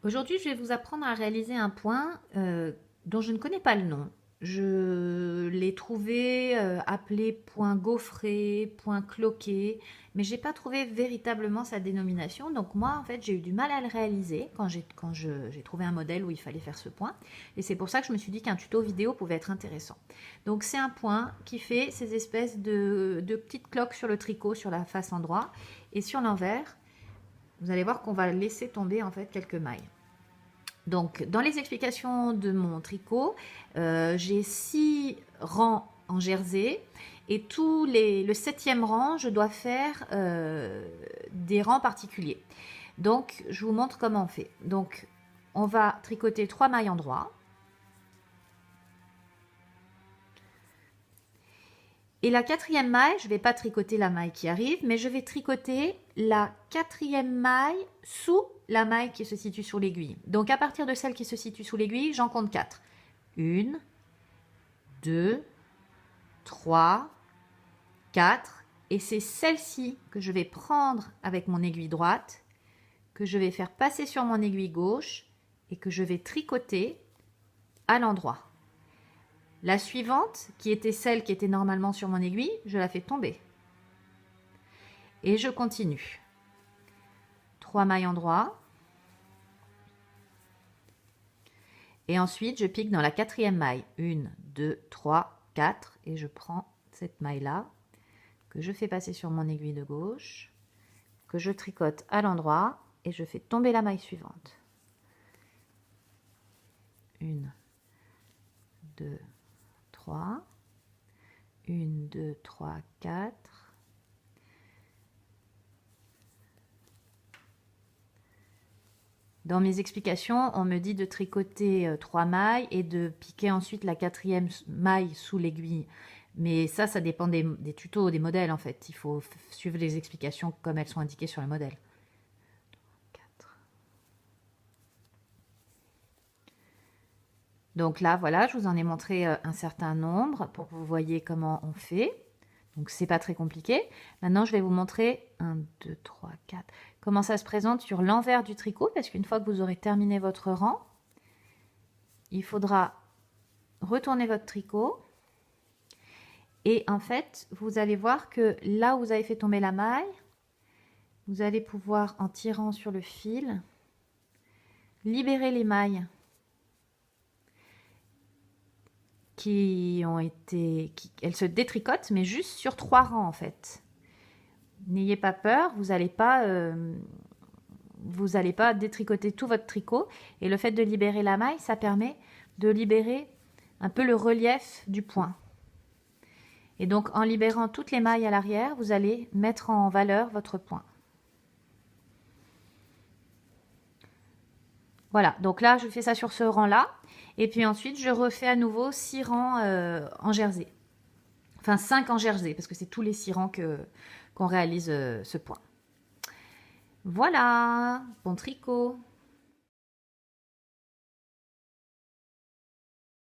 Aujourd'hui, je vais vous apprendre à réaliser un point dont je ne connais pas le nom. Je l'ai trouvé appelé point gaufré, point cloqué, mais j'ai pas trouvé véritablement sa dénomination. Donc moi, en fait, j'ai eu du mal à le réaliser quand j'ai trouvé un modèle où il fallait faire ce point. Et c'est pour ça que je me suis dit qu'un tuto vidéo pouvait être intéressant. Donc c'est un point qui fait ces espèces de petites cloques sur le tricot, sur la face endroit, et sur l'envers. Vous allez voir qu'on va laisser tomber en fait quelques mailles. Donc, dans les explications de mon tricot, j'ai 6 rangs en jersey et le 7e rang, je dois faire des rangs particuliers. Donc, je vous montre comment on fait. Donc, on va tricoter 3 mailles en droit. Et la 4e maille, je ne vais pas tricoter la maille qui arrive, mais je vais tricoter la 4e maille sous la maille qui se situe sous l'aiguille. Donc à partir de celle qui se situe sous l'aiguille, j'en compte 4. 1, 2, 3, 4. Et c'est celle-ci que je vais prendre avec mon aiguille droite, que je vais faire passer sur mon aiguille gauche et que je vais tricoter à l'endroit. La suivante, qui était celle qui était normalement sur mon aiguille, je la fais tomber. Et je continue. 3 mailles en droit. Et ensuite, je pique dans la 4e maille. 1, 2, 3, 4. Et je prends cette maille-là, que je fais passer sur mon aiguille de gauche, que je tricote à l'endroit, et je fais tomber la maille suivante. 1, 2, 3. 1, 2, 3, 4. Dans mes explications, on me dit de tricoter 3 mailles et de piquer ensuite la 4e maille sous l'aiguille. Mais ça dépend des tutos, des modèles en fait. Il faut suivre les explications comme elles sont indiquées sur le modèle. 4. Donc là, voilà, je vous en ai montré un certain nombre pour que vous voyez comment on fait. Donc, c'est pas très compliqué. Maintenant, je vais vous montrer 1, 2, 3, 4. Comment ça se présente sur l'envers du tricot. Parce qu'une fois que vous aurez terminé votre rang, il faudra retourner votre tricot. Et en fait, vous allez voir que là où vous avez fait tomber la maille, vous allez pouvoir, en tirant sur le fil, libérer les mailles elles se détricotent, mais juste sur 3 rangs en fait. N'ayez pas peur, vous n'allez pas détricoter tout votre tricot. Et le fait de libérer la maille, ça permet de libérer un peu le relief du point. Et donc, en libérant toutes les mailles à l'arrière, vous allez mettre en valeur votre point. Voilà, donc là, je fais ça sur ce rang-là. Et puis ensuite, je refais à nouveau 6 rangs en jersey. Enfin, 5 en jersey, parce que c'est tous les 6 rangs qu'on réalise ce point. Voilà, bon tricot.